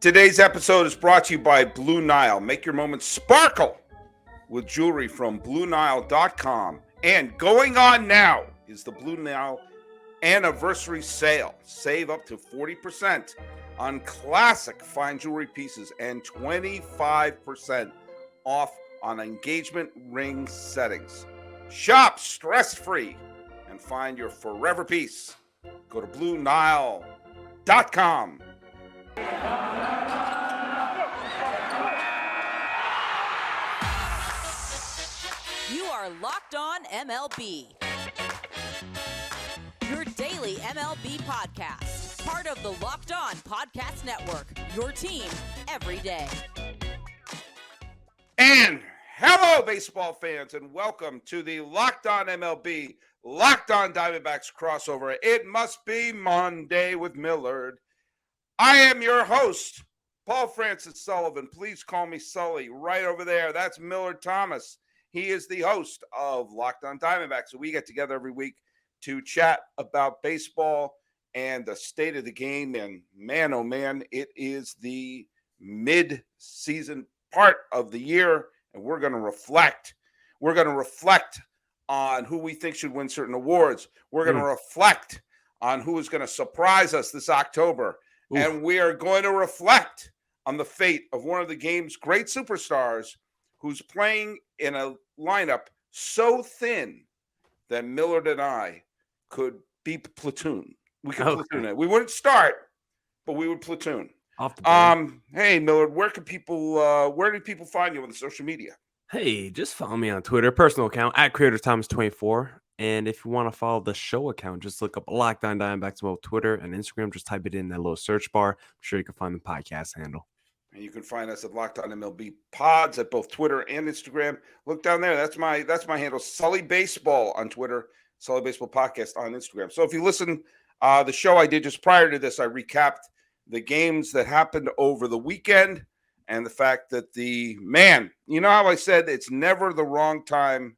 Today's episode is brought to you by Blue Nile. Make your moments sparkle with jewelry from BlueNile.com. And going on now is the Blue Nile anniversary sale. Save up to 40% on classic fine jewelry pieces and 25% off on engagement ring settings. Shop stress-free and find your forever piece. Go to BlueNile.com. You are Locked On MLB. Your daily MLB podcast. Part of the Locked On Podcast Network. Your team every day. And hello, baseball fans, and welcome to the Locked On MLB, Locked On Diamondbacks crossover. It must be Monday with Millard. I am your host, Paul Francis Sullivan. Please call me Sully. Right over there, that's Millard Thomas. He is the host of Locked On Diamondbacks. So we get together every week to chat about baseball and the state of the game. And man, oh man, it is the mid-season part of the year, and we're going to reflect. We're going to reflect on who we think should win certain awards. We're going to reflect on who is going to surprise us this October. Oof. And we are going to reflect on the fate of one of the game's great superstars who's playing in a lineup so thin that Millard and I could be platoon. We could platoon it. We wouldn't start, but we would platoon. Off the board. Hey Millard, where do people find you on the social media? Hey, just follow me on Twitter, personal account at CreatorsThomas24. And if you want to follow the show account, just look up Locked On Diamondbacks on both Twitter and Instagram. Just type it in that little search bar. I'm sure you can find the podcast handle. And you can find us at Locked On MLB Pods at both Twitter and Instagram. Look down there. That's my handle, Sully Baseball on Twitter, Sully Baseball Podcast on Instagram. So if you listen, the show I did just prior to this, I recapped the games that happened over the weekend and the fact that you know how I said it's never the wrong time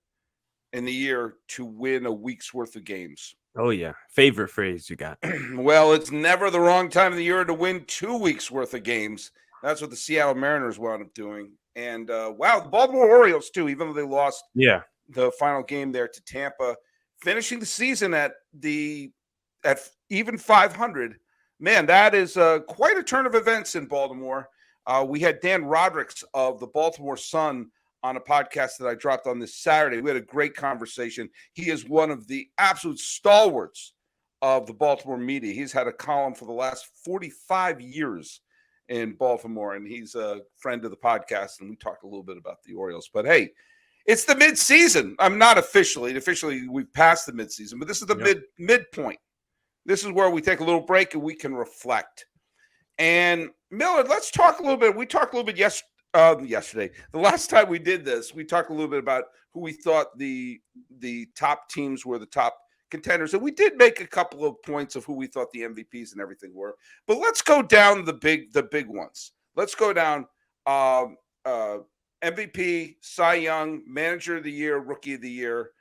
in the year to win a week's worth of games. Oh, yeah. Favorite phrase you got. Well, it's never the wrong time of the year to win 2 weeks worth of games. That's what the Seattle Mariners wound up doing. And, the Baltimore Orioles, too, even though they lost the final game there to Tampa, finishing the season at even 500. Man, that is quite a turn of events in Baltimore. We had Dan Rodricks of the Baltimore Sun on a podcast that I dropped on this Saturday. We had a great conversation. He is one of the absolute stalwarts of the Baltimore media. He's had a column for the last 45 years in Baltimore, and he's a friend of the podcast, and we talked a little bit about the Orioles. But, hey, it's the midseason. I'm not officially. Officially, we've passed the midseason, but this is the midpoint. This is where we take a little break and we can reflect. And, Millard, let's talk a little bit. We talked a little bit yesterday. The last time we did this, we talked a little bit about who we thought the top teams were, the top contenders. And we did make a couple of points of who we thought the MVPs and everything were. But let's go down the big ones. Let's go down MVP, Cy Young, Manager of the Year, Rookie of the Year,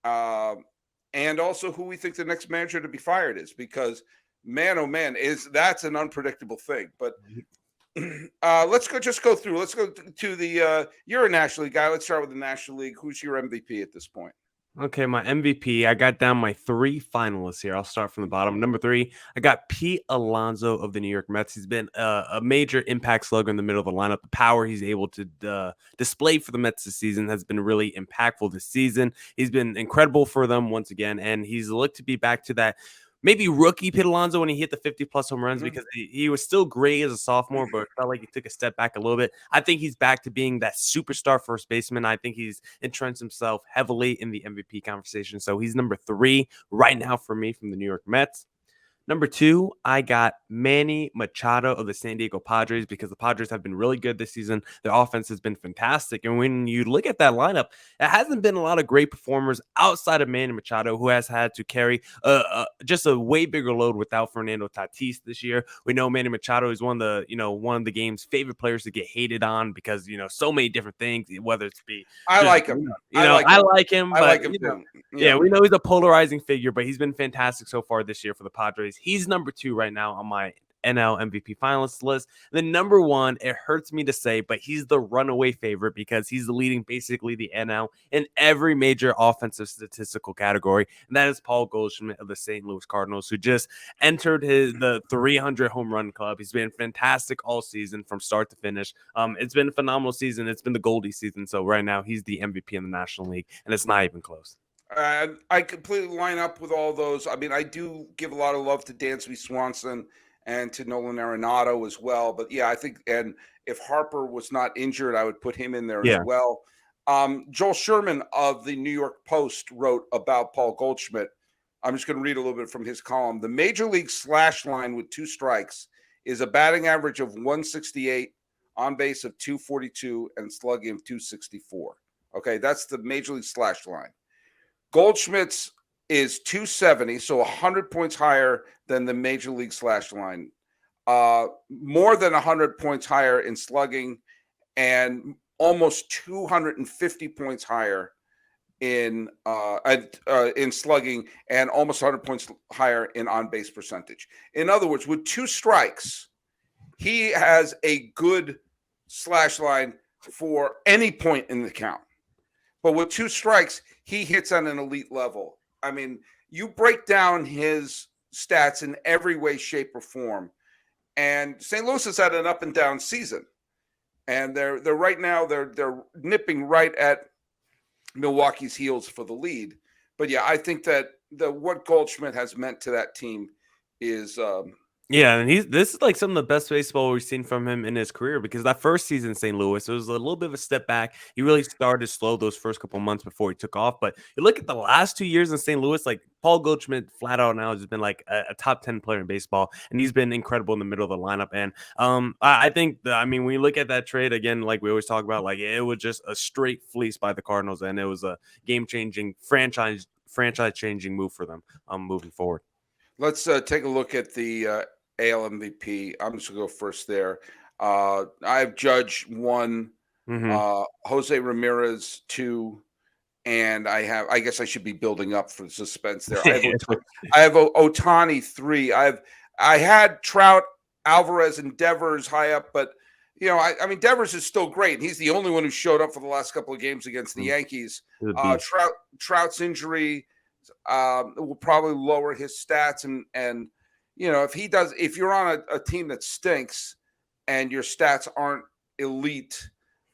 and also who we think the next manager to be fired is. Because, man, oh, man, that's an unpredictable thing. But let's go through. Let's go to the you're a National League guy. Let's start with the National League. Who's your MVP at this point? Okay, my MVP, I got down my 3 finalists here. I'll start from the bottom. Number 3, I got Pete Alonso of the New York Mets. He's been a major impact slugger in the middle of the lineup. The power he's able to display for the Mets this season has been really impactful this season. He's been incredible for them once again, and he's looked to be back to that maybe rookie Pete Alonso when he hit the 50-plus home runs because he was still great as a sophomore, but it felt like he took a step back a little bit. I think he's back to being that superstar first baseman. I think he's entrenched himself heavily in the MVP conversation. So he's number 3 right now for me from the New York Mets. Number 2, I got Manny Machado of the San Diego Padres because the Padres have been really good this season. Their offense has been fantastic. And when you look at that lineup, it hasn't been a lot of great performers outside of Manny Machado, who has had to carry just a way bigger load without Fernando Tatis this year. We know Manny Machado is one of the game's favorite players to get hated on because, so many different things, whether it's be. I like him. I like him. But, Yeah, we know he's a polarizing figure, but he's been fantastic so far this year for the Padres. He's number 2 right now on my NL MVP finalist list. The number one, it hurts me to say, but he's the runaway favorite because he's leading basically the NL in every major offensive statistical category, and that is Paul Goldschmidt of the St. Louis Cardinals, who just entered the 300 home run club. He's been fantastic all season from start to finish. It's been a phenomenal season. It's been the Goldie season. So right now he's the MVP in the National League, and it's not even close. I completely line up with all those. I mean, I do give a lot of love to Dansby Swanson and to Nolan Arenado as well. But yeah, I think, and if Harper was not injured, I would put him in there as well. Joel Sherman of the New York Post wrote about Paul Goldschmidt. I'm just going to read a little bit from his column. The major league slash line with 2 strikes is a batting average of 168, on base of 242, and slugging of 264. Okay, that's the major league slash line. Goldschmidt's is 270, so 100 points higher than the major league slash line. More than 100 points higher in slugging, and almost 250 points higher in slugging, and almost 100 points higher in on-base percentage. In other words, with 2 strikes, he has a good slash line for any point in the count. But with 2 strikes, he hits on an elite level. I mean, you break down his stats in every way, shape, or form. And St. Louis has had an up and down season. And they're right now, they're nipping right at Milwaukee's heels for the lead. But yeah, I think that what Goldschmidt has meant to that team is yeah, and this is like some of the best baseball we've seen from him in his career, because that first season in St. Louis, it was a little bit of a step back. He really started slow those first couple months before he took off. But you look at the last 2 years in St. Louis, like Paul Goldschmidt flat out now has been like a top 10 player in baseball, and he's been incredible in the middle of the lineup. And I think when you look at that trade again, like we always talk about, like it was just a straight fleece by the Cardinals, and it was a game-changing, franchise-changing move for them moving forward. Let's take a look at the AL MVP. I'm just going to go first there. I have Judge 1, Jose Ramirez 2, and I guess I should be building up for the suspense there. I have Ohtani 3. I had Trout, Alvarez, and Devers high up, but I mean, Devers is still great. And he's the only one who showed up for the last couple of games against the Yankees. Trout's injury will probably lower his stats, and if you're on a team that stinks and your stats aren't elite,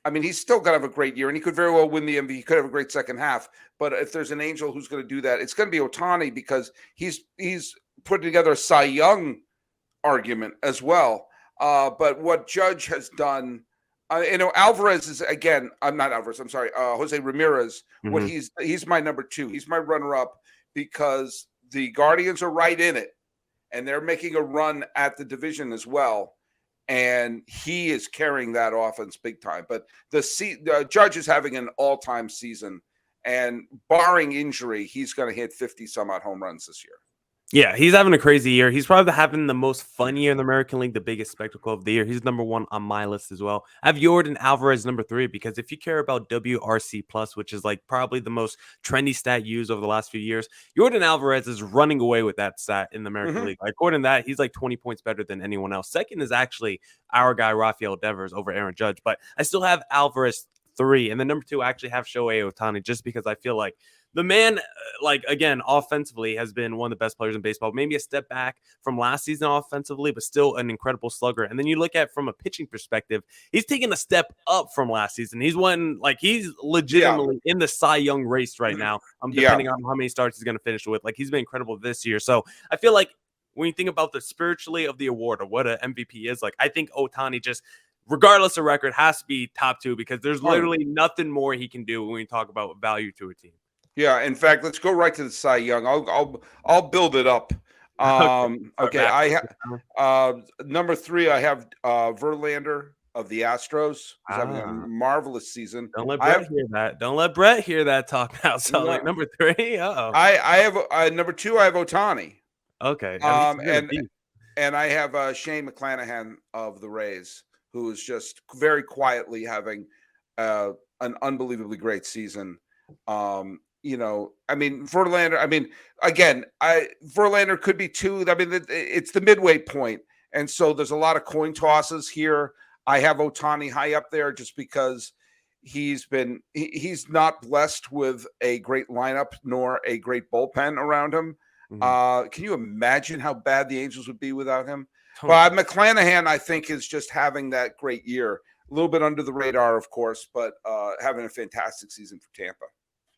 I mean, he's still going to have a great year, and he could very well win the MVP. He could have a great second half. But if there's an angel who's going to do that, it's going to be Ohtani, because he's putting together a Cy Young argument as well. But what Judge has done, Alvarez is, again, I'm not Alvarez, I'm sorry, Jose Ramirez. What he's my number 2. He's my runner-up, because the Guardians are right in it, and they're making a run at the division as well. And he is carrying that offense big time. But the Judge is having an all-time season, and barring injury, he's going to hit 50-some-odd home runs this year. Yeah, he's having a crazy year. He's probably having the most fun year in the American League, the biggest spectacle of the year. He's number 1 on my list as well. I have Yordan Alvarez number 3, because if you care about WRC+, which is like probably the most trendy stat used over the last few years, Yordan Alvarez is running away with that stat in the American League. Like, according to that, he's like 20 points better than anyone else. Second is actually our guy, Rafael Devers, over Aaron Judge. But I still have Alvarez 3. And then number 2, I actually have Shohei Ohtani, just because I feel like the man, again, offensively has been one of the best players in baseball. Maybe a step back from last season offensively, but still an incredible slugger. And then you look at from a pitching perspective, he's taken a step up from last season. He's he's legitimately in the Cy Young race right now, depending on how many starts he's going to finish with. Like, he's been incredible this year. So I feel like when you think about the spiritually of the award, or what an MVP is, like, I think Ohtani just, regardless of record, has to be top 2, because there's literally nothing more he can do when we talk about value to a team. Yeah, in fact, let's go right to the Cy Young. I'll build it up. Okay. I have number 3. I have Verlander of the Astros. He's having a marvelous season. Don't let Brett hear that. Don't let Brett hear that talk now. So, like, number 3. I have number 2. I have Ohtani. Okay. And I have Shane McClanahan of the Rays, who is just very quietly having an unbelievably great season. I mean, Verlander, again, Verlander could be 2. I mean, it's the midway point. And so there's a lot of coin tosses here. I have Ohtani high up there just because he's not blessed with a great lineup nor a great bullpen around him. Can you imagine how bad the Angels would be without him? But McClanahan, I think, is just having that great year. A little bit under the radar, of course, but having a fantastic season for Tampa.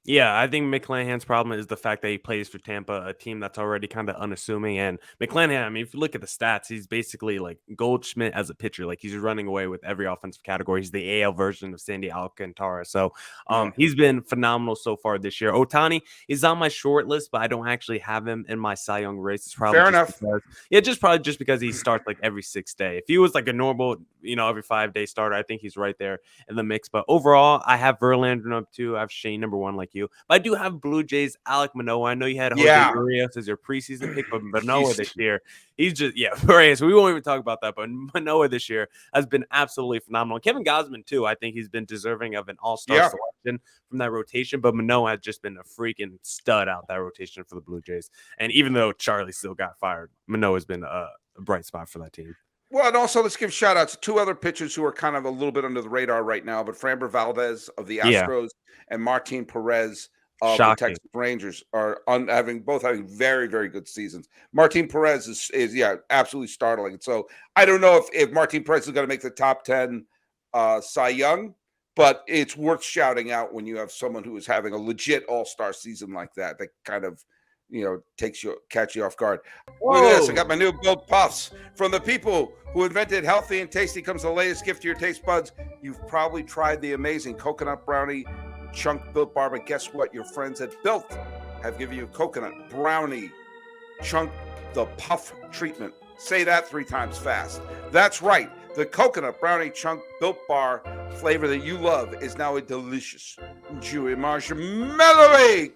Yeah, I think McClanahan's problem is the fact that he plays for Tampa, a team that's already kind of unassuming. And McClanahan, I mean, if you look at the stats, he's basically like Goldschmidt as a pitcher. Like he's running away with every offensive category. He's the AL version of Sandy Alcantara. So he's been phenomenal so far this year. Ohtani is on my short list, but I don't actually have him in my Cy Young race. It's probably fair enough. Just because he starts like every 6th day. If he was like a normal, every 5-day starter, I think he's right there in the mix. But overall, I have Verlander number 2. I have Shane number 1, like you. But I do have Blue Jays, Alek Manoah. I know you had Jose Urias as your preseason pick, but Manoah this year, he's just, Urias, we won't even talk about that, but Manoah this year has been absolutely phenomenal. Kevin Gausman, too, I think he's been deserving of an all-star selection from that rotation, but Manoah has just been a freaking stud out that rotation for the Blue Jays. And even though Charlie still got fired, Manoah's been a bright spot for that team. Well, and also let's give shout outs to 2 other pitchers who are kind of a little bit under the radar right now, but Framber Valdez of the Astros and Martin Perez of the Texas Rangers are both having very, very good seasons. Martin Perez is absolutely startling. So I don't know if Martin Perez is going to make the top 10 Cy Young, but it's worth shouting out when you have someone who is having a legit all-star season like that kind of catch you off guard. Whoa. Look at this. I got my new Built Puffs. From the people who invented healthy and tasty comes the latest gift to your taste buds. You've probably tried the amazing coconut brownie chunk Built Bar, but guess what? Your friends at Built have given you coconut brownie chunk the puff treatment. Say that 3 times fast. That's right. The coconut brownie chunk Built Bar flavor that you love is now a delicious, chewy marshmallow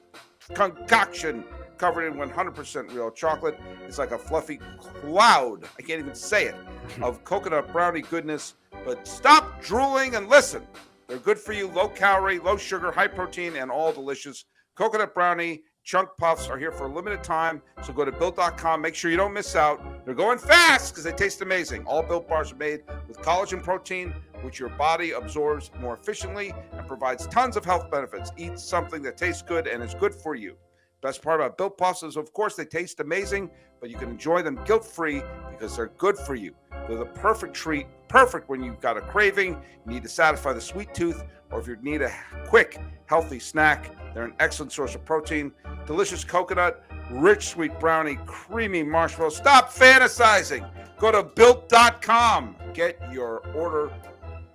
concoction covered in 100% real chocolate. It's like a fluffy cloud, I can't even say it, of coconut brownie goodness. But stop drooling and listen. They're good for you, low calorie, low sugar, high protein, and all delicious. Coconut brownie chunk puffs are here for a limited time, so go to Built.com. Make sure you don't miss out. They're going fast because they taste amazing. All Built bars are made with collagen protein, which your body absorbs more efficiently and provides tons of health benefits. Eat something that tastes good and is good for you. Best part about Built Puffs is, of course, they taste amazing, but you can enjoy them guilt-free because they're good for you. They're the perfect treat, perfect when you've got a craving, you need to satisfy the sweet tooth, or if you need a quick, healthy snack. They're an excellent source of protein. Delicious coconut, rich sweet brownie, creamy marshmallow. Stop fantasizing. Go to Built.com. Get your order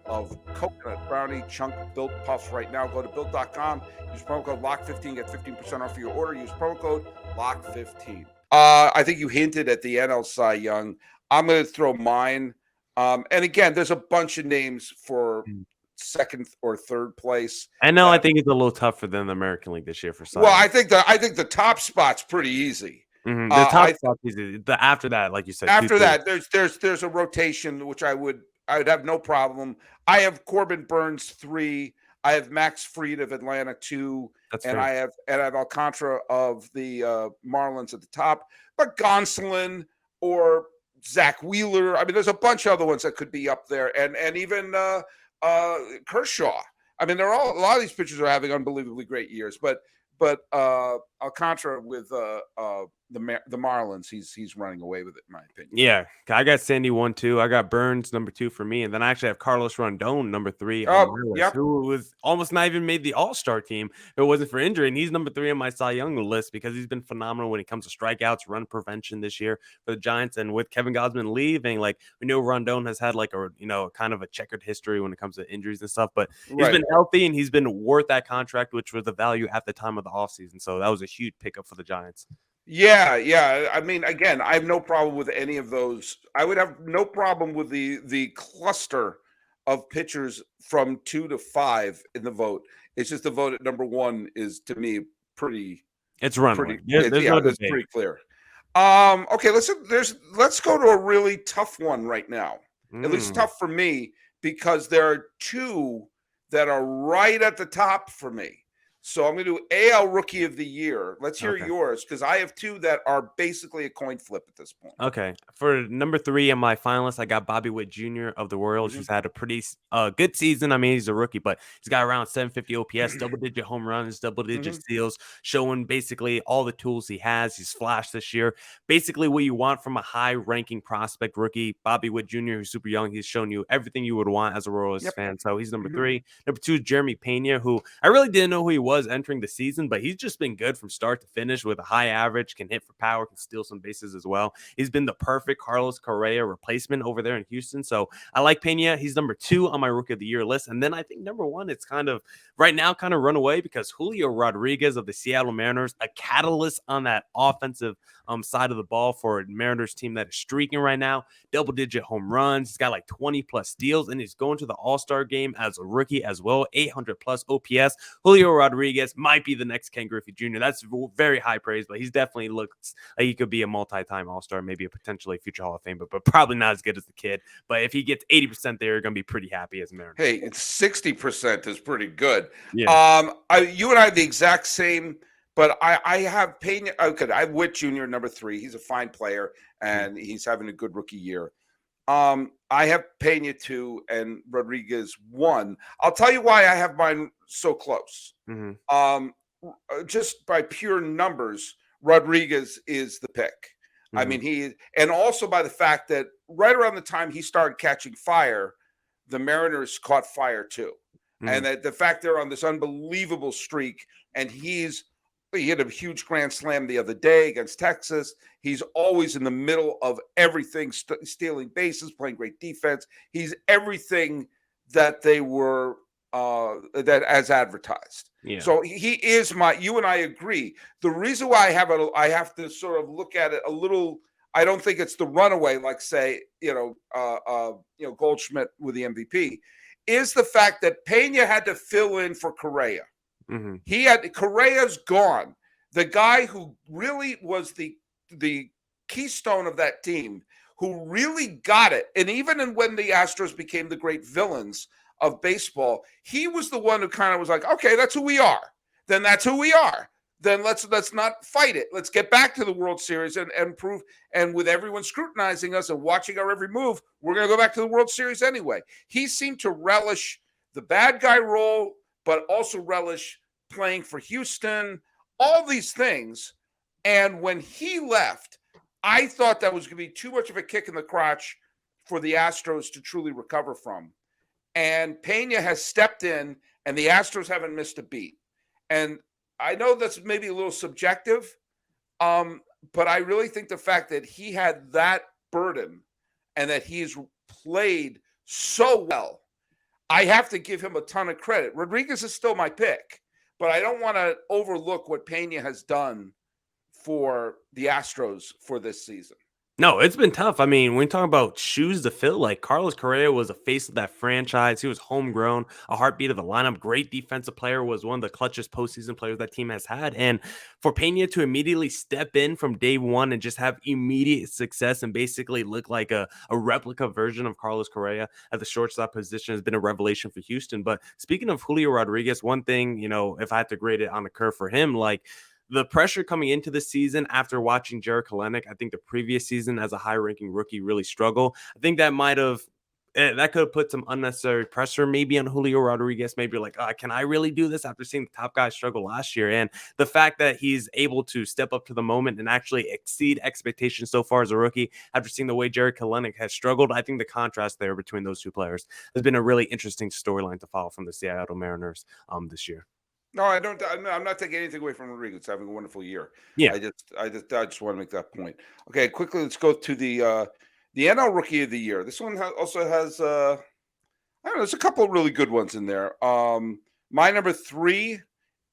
of coconut brownie chunk Built Puffs right now. Go to Built.com. Use promo code LOCK15. Get 15% off your order. Use promo code LOCK15. I think you hinted at the NL Cy Young. I'm going to throw mine. And again, there's a bunch of names for 2nd or 3rd place. I think it's a little tougher than the American League this year for Cy Young. Well, I think the top spot's pretty easy. The top spot's easy. After that, like you said, after that, there's a rotation which I would have no problem. I have Corbin Burns 3. I have Max Fried of Atlanta 2. That's and fair. I have Alcantara of the Marlins at the top. But Gonsolin or Zach Wheeler. I mean, there's a bunch of other ones that could be up there, and even Kershaw. I mean, a lot of these pitchers are having unbelievably great years, but Alcantara with the Marlins, he's running away with it, in my opinion. Yeah, I got Sandy 1, 2. I got Burns number 2 for me, and then I actually have Carlos Rondon number 3 who was almost not even made the All-Star team if it wasn't for injury, and he's number 3 on my Cy Young list because he's been phenomenal when it comes to strikeouts, run prevention this year for the Giants. And with Kevin Gausman leaving, like, we know Rondon has had like a kind of a checkered history when it comes to injuries and stuff, but he's been healthy and he's been worth that contract, which was the value at the time of the offseason. So that was a huge pickup for the Giants. Yeah. I mean, again, I have no problem with any of those. I would have no problem with the cluster of pitchers from 2 to 5 in the vote. It's just the vote at number 1 is, to me, pretty. It's running. It's pretty clear. Okay, let's go to a really tough one right now. At least tough for me because there are 2 that are right at the top for me. So I'm going to do AL Rookie of the Year. Let's hear Okay. yours, because I have two that are basically a coin flip at this point. Okay. For number 3 on my finalists, I got Bobby Witt Jr. of the Royals, who's had a pretty good season. I mean, he's a rookie, but he's got around 750 OPS, double-digit home runs, double-digit steals, showing basically all the tools he has. He's flashed this year. Basically what you want from a high-ranking prospect rookie. Bobby Witt Jr., who's super young. He's shown you everything you would want as a Royals fan. So he's number 3. Number 2 is Jeremy Pena, who I really didn't know who he was entering the season, but he's just been good from start to finish with a high average, can hit for power, can steal some bases as well. He's been the perfect Carlos Correa replacement over there in Houston. So I like Pena. He's number 2 on my Rookie of the Year list. And then I think number 1, it's kind of right now kind of run away because Julio Rodriguez of the Seattle Mariners, a catalyst on that offensive side of the ball for a Mariners team that is streaking right now. Double-digit home runs. He's got like 20+ steals, and he's going to the All-Star game as a rookie as well. 800+ OPS. Julio Rodriguez might be the next Ken Griffey Jr. That's very high praise, but he's definitely looks like he could be a multi-time All-Star, maybe a potentially future Hall of Fame, but probably not as good as the kid. But if he gets 80% there, you're going to be pretty happy as a Mariners. Hey, it's 60% is pretty good. Yeah. You and I have the exact same, but I have Pena. Okay, I have Witt Jr. number 3. He's a fine player, and he's having a good rookie year. I have Pena 2 and Rodriguez 1. I'll tell you why I have mine so close. Just by pure numbers, Rodriguez is the pick. I mean, and also by the fact that right around the time he started catching fire, the Mariners caught fire too. And that the fact they're on this unbelievable streak, and he hit a huge grand slam the other day against Texas. He's always in the middle of everything, stealing bases, playing great defense. He's everything that they were that as advertised. Yeah. So he is you and I agree. The reason why I have to sort of look at it a little. I don't think it's the runaway, like say, Goldschmidt with the MVP, is the fact that Pena had to fill in for Correa. Correa's gone. The guy who really was the keystone of that team, who really got it. And even when the Astros became the great villains of baseball, he was the one who kind of was like, okay, that's who we are. Then that's who we are. Then let's not fight it. Let's get back to the World Series and prove. And with everyone scrutinizing us and watching our every move, we're going to go back to the World Series anyway. He seemed to relish the bad guy role, but also relish playing for Houston, all these things. And when he left, I thought that was going to be too much of a kick in the crotch for the Astros to truly recover from. And Pena has stepped in, and the Astros haven't missed a beat. And I know that's maybe a little subjective, but I really think the fact that he had that burden and that he's played so well, I have to give him a ton of credit. Rodriguez is still my pick, but I don't want to overlook what Pena has done for the Astros for this season. No, it's been tough. I mean, when you talk about shoes to fill, like Carlos Correa was a face of that franchise. He was homegrown, a heartbeat of the lineup, great defensive player, was one of the clutchest postseason players that team has had. And for Pena to immediately step in from day one and just have immediate success and basically look like a replica version of Carlos Correa at the shortstop position has been a revelation for Houston. But speaking of Julio Rodriguez, one thing, if I had to grade it on the curve for him, like, the pressure coming into the season after watching Jarred Kelenic, I think the previous season as a high-ranking rookie really struggle. I think that that could have put some unnecessary pressure maybe on Julio Rodriguez. Maybe like, can I really do this after seeing the top guy struggle last year? And the fact that he's able to step up to the moment and actually exceed expectations so far as a rookie after seeing the way Jarred Kelenic has struggled, I think the contrast there between those two players has been a really interesting storyline to follow from the Seattle Mariners this year. No, I don't. I'm not taking anything away from Rodriguez. Having a wonderful year. Yeah, I just want to make that point. Okay, quickly, let's go to the NL Rookie of the Year. This one also has I don't know. There's a couple of really good ones in there. My number 3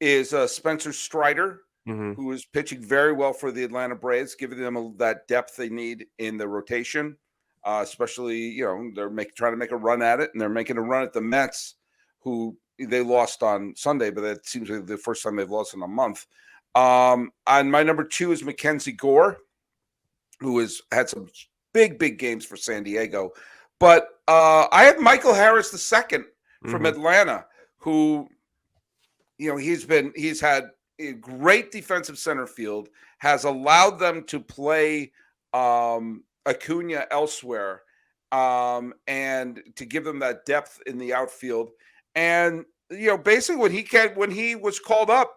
is Spencer Strider, who is pitching very well for the Atlanta Braves, giving them that depth they need in the rotation. Especially, they're trying to make a run at it, and they're making a run at the Mets, who they lost on Sunday, but that seems like the first time they've lost in a month. And my number 2 is Mackenzie Gore, who has had some big games for San Diego. But I have Michael Harris II from Atlanta, who he's had a great defensive center field, has allowed them to play Acuna elsewhere, and to give them that depth in the outfield. And basically when he was called up,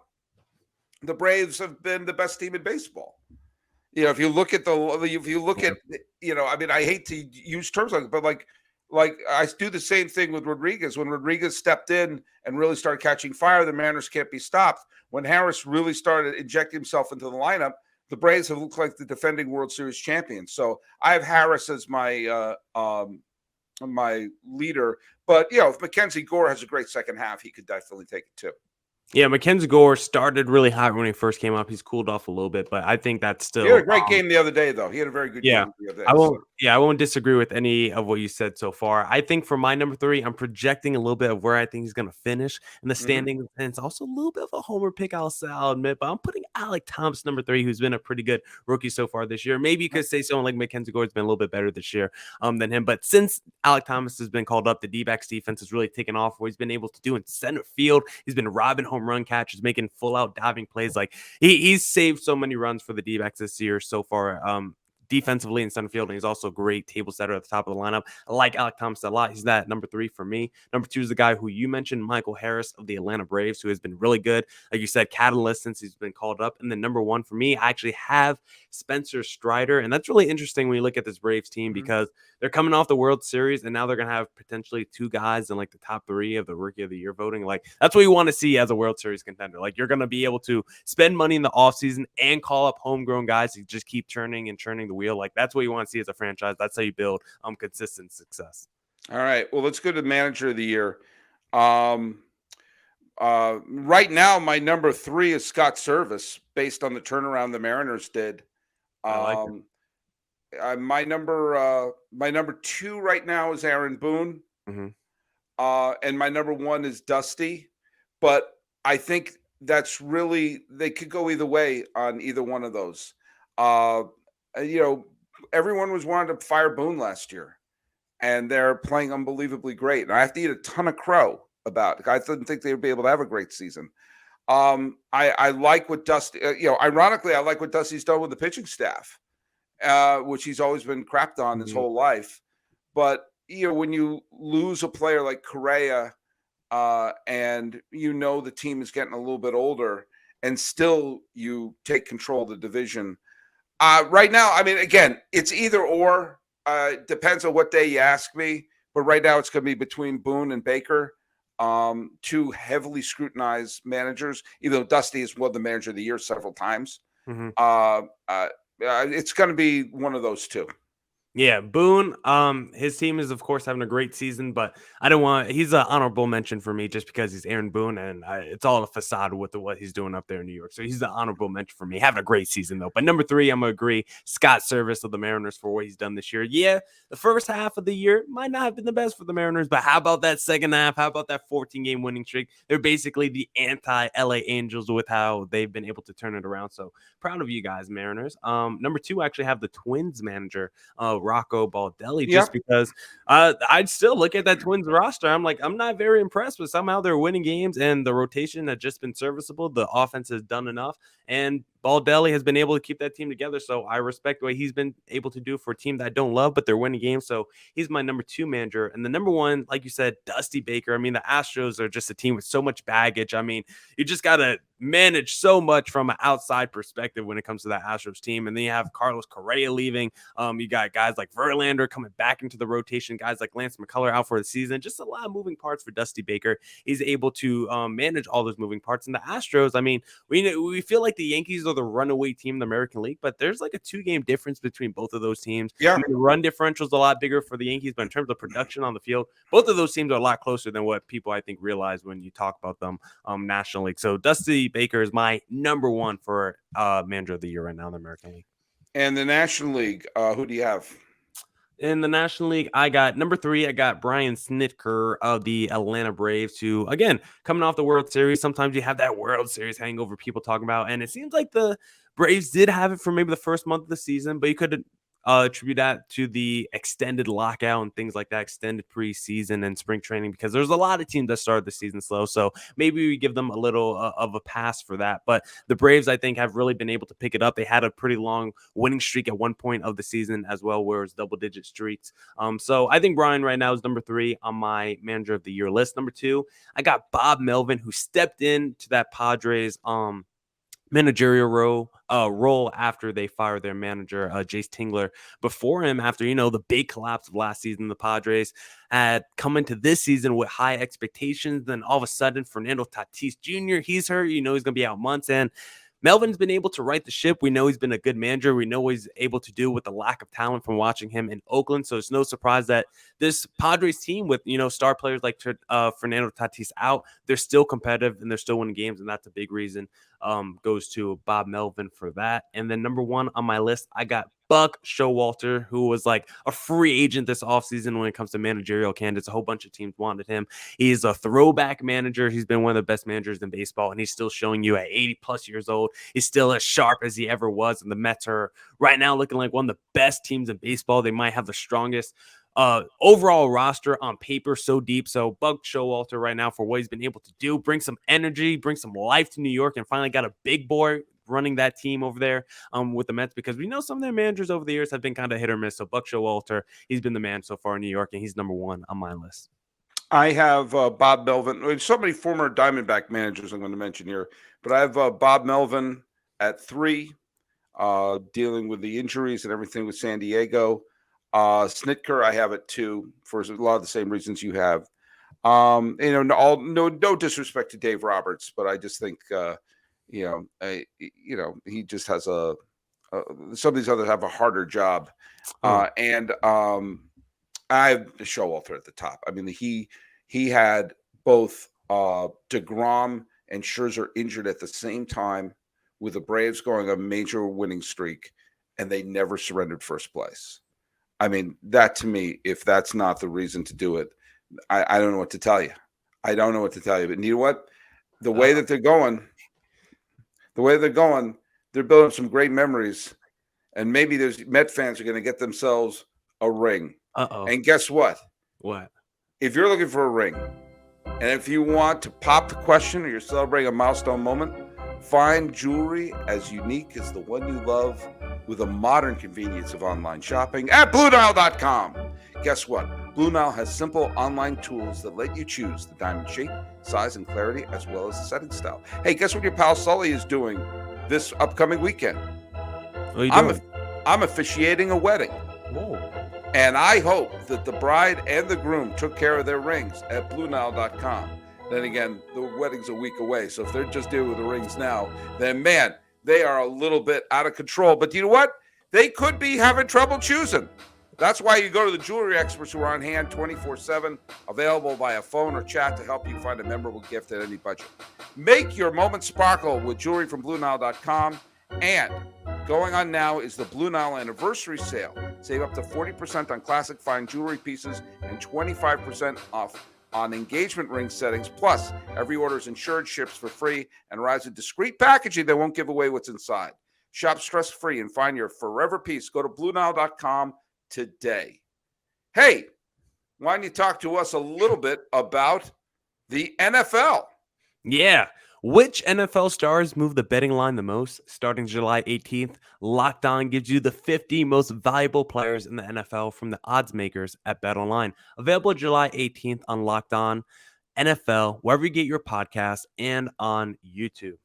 the Braves have been the best team in baseball. If you look at I mean, I hate to use terms like it, but like I do the same thing with Rodriguez. When Rodriguez stepped in and really started catching fire, the Mariners can't be stopped. When Harris really started injecting himself into the lineup, the Braves have looked like the defending World Series champions. So I have Harris as my my leader. But if Mackenzie Gore has a great second half, he could definitely take it too. Yeah, Mackenzie Gore started really hot when he first came up. He's cooled off a little bit, but I think that's still. He had a great game the other day, though. He had a very good game the other day. I won't disagree with any of what you said so far. I think for my number 3, I'm projecting a little bit of where I think he's going to finish in the standings, and it's also a little bit of a homer pick, I'll admit, but I'm putting Alec Thomas number 3, who's been a pretty good rookie so far this year. Maybe you could say someone like Mackenzie Gore's been a little bit better this year than him, but since Alec Thomas has been called up, the D-backs defense has really taken off. What he's been able to do in center field, he's been robbing home run catches, making full-out diving plays. Like he's saved so many runs for the D-backs this year so far. Defensively in center field, and he's also a great table setter at the top of the lineup. I like Alec Thomas a lot. He's that number 3 for me. Number 2 is the guy who you mentioned, Michael Harris of the Atlanta Braves, who has been really good. Like you said, catalyst since he's been called up. And then number 1 for me, I actually have Spencer Strider. And that's really interesting when you look at this Braves team because they're coming off the World Series, and now they're going to have potentially 2 guys in like the top 3 of the Rookie of the Year voting. Like that's what you want to see as a World Series contender. Like you're going to be able to spend money in the offseason and call up homegrown guys to just keep churning the wheel. Like that's what you want to see as a franchise. That's how you build consistent success. All right. Well, let's go to Manager of the Year. Right now, my number 3 is Scott Service, based on the turnaround the Mariners did. I like it. My number 2 right now is Aaron Boone. And my number 1 is Dusty. But I think that's really, they could go either way on either one of those. Everyone was wanting to fire Boone last year, and they're playing unbelievably great. And I have to eat a ton of crow about it. I didn't think they would be able to have a great season. I like what Dusty, ironically, I like what Dusty's done with the pitching staff, which he's always been crapped on his whole life. But, when you lose a player like Correa, and the team is getting a little bit older, and still you take control of the division. Right now, I mean, again, it's either or. Depends on what day you ask me. But right now, it's going to be between Boone and Baker, 2 heavily scrutinized managers. Even though Dusty has won the Manager of the Year several times, it's going to be one of those 2. Yeah, Boone, his team is, of course, having a great season, but he's an honorable mention for me just because he's Aaron Boone, and it's all a facade with what he's doing up there in New York. So he's the honorable mention for me. Having a great season, though. But number 3, I'm going to agree, Scott Service of the Mariners for what he's done this year. Yeah, the first half of the year might not have been the best for the Mariners, but how about that second half? How about that 14-game winning streak? They're basically the anti-LA Angels with how they've been able to turn it around. So proud of you guys, Mariners. Number 2, I actually have the Twins manager, Rocco Baldelli, just because I'd still look at that Twins roster. I'm like, I'm not very impressed, but somehow they're winning games and the rotation has just been serviceable. The offense has done enough, and Baldelli has been able to keep that team together. So I respect what he's been able to do for a team that I don't love, but they're winning games. So he's my number 2 manager. And the number 1, like you said, Dusty Baker. I mean, the Astros are just a team with so much baggage. I mean, you just got to manage so much from an outside perspective when it comes to that Astros team. And then you have Carlos Correa leaving. You got guys like Verlander coming back into the rotation, guys like Lance McCullers out for the season. Just a lot of moving parts for Dusty Baker. He's able to manage all those moving parts. And the Astros, I mean, we feel like the Yankees are the runaway team in the American League, but there's like a 2-game difference between both of those teams. Yeah. I mean, the run differential is a lot bigger for the Yankees, but in terms of production on the field, both of those teams are a lot closer than what people, I think, realize when you talk about them National League. So Dusty Baker is my number 1 for Manager of the Year right now in the American League. And the National League, who do you have? In the National League, I got number 3. I got Brian Snitker of the Atlanta Braves, who, again, coming off the World Series, sometimes you have that World Series hangover people talking about, and it seems like the Braves did have it for maybe the first month of the season, but you could attribute that to the extended lockout and things like that, extended preseason and spring training, because there's a lot of teams that started the season slow. So maybe we give them a little of a pass for that. But the Braves, I think, have really been able to pick it up. They had a pretty long winning streak at one point of the season as well, where it's double-digit streaks. So I think Brian right now is number 3 on my manager of the year list. Number 2, I got Bob Melvin, who stepped into that Padres managerial role after they fired their manager, Jace Tingler. Before him, after, the big collapse of last season, the Padres had come into this season with high expectations. Then all of a sudden, Fernando Tatis Jr., he's hurt. He's going to be out months. And Melvin's been able to right the ship. We know he's been a good manager. We know what he's able to do with the lack of talent from watching him in Oakland. So it's no surprise that this Padres team with, star players like Fernando Tatis out, they're still competitive and they're still winning games. And that's a big reason goes to Bob Melvin for that. And then number 1 on my list, I got Buck Showalter, who was like a free agent this offseason when it comes to managerial candidates. A whole bunch of teams wanted him. He's a throwback manager. He's been one of the best managers in baseball, and he's still showing you at 80-plus years old. He's still as sharp as he ever was, and the Mets are right now looking like one of the best teams in baseball. They might have the strongest overall roster on paper, so deep. So Buck Showalter right now, for what he's been able to do, bring some energy, bring some life to New York, and finally got a big boy running that team over there with the Mets, because we know some of their managers over the years have been kind of hit or miss. So Buck Showalter, he's been the man so far in New York, and he's number 1 on my list. I have Bob Melvin. There's so many former Diamondback managers I'm going to mention here, but I have Bob Melvin at 3, dealing with the injuries and everything with San Diego. Snitker, I have it 2 for a lot of the same reasons you have. No disrespect to Dave Roberts, but I just think he just has some of these others have a harder job. And I have Showalter at the top. I mean, he had both DeGrom and Scherzer injured at the same time, with the Braves going a major winning streak, and they never surrendered first place. I mean, that to me, if that's not the reason to do it, I don't know what to tell you. I don't know what to tell you. But you know what? The way that they're going, they're building some great memories. And maybe there's Met fans are going to get themselves a ring. Uh-oh. And guess what? What? If you're looking for a ring, and if you want to pop the question or you're celebrating a milestone moment, find jewelry as unique as the one you love with the modern convenience of online shopping at BlueNile.com. Guess what? Blue Nile has simple online tools that let you choose the diamond shape, size, and clarity, as well as the setting style. Hey, guess what your pal Sully is doing this upcoming weekend? What are you doing? I'm officiating a wedding. Whoa. And I hope that the bride and the groom took care of their rings at BlueNile.com. Then again, the wedding's a week away. So if they're just dealing with the rings now, then man, they are a little bit out of control. But you know what? They could be having trouble choosing. That's why you go to the jewelry experts who are on hand 24/7, available via phone or chat to help you find a memorable gift at any budget. Make your moment sparkle with jewelry from BlueNile.com. And going on now is the Blue Nile Anniversary Sale. Save up to 40% on classic fine jewelry pieces and 25% off on engagement ring settings. Plus, every order is insured, ships for free, and arrives in discreet packaging that won't give away what's inside. Shop stress-free and find your forever piece. Go to BlueNile.com today. Hey, why don't you talk to us a little bit about the NFL? Yeah. Which NFL stars move the betting line the most? Starting July 18th, Locked On gives you the 50 most valuable players in the NFL from the odds makers at BetOnline. Available July 18th on Locked On NFL, wherever you get your podcasts, and on YouTube.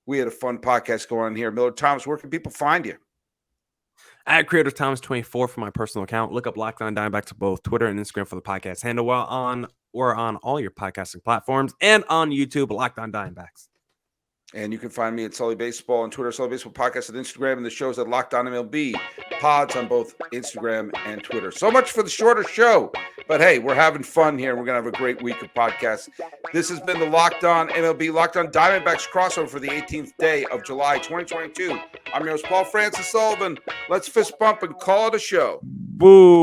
We had a fun podcast going on here. Millard Thomas, where can people find you? At Creator Thomas 24 for my personal account. Look up Locked On Diamondbacks to both Twitter and Instagram for the podcast handle. We're on all your podcasting platforms and on YouTube, Locked On Diamondbacks. And you can find me at Sully Baseball on Twitter, Sully Baseball Podcast at Instagram, and the shows at Locked On MLB pods on both Instagram and Twitter. So much for the shorter show. But hey, we're having fun here. We're going to have a great week of podcasts. This has been the Locked On MLB, Locked On Diamondbacks crossover for the 18th day of July 2022. I'm your host, Paul Francis Sullivan. Let's fist bump and call it a show. Boo.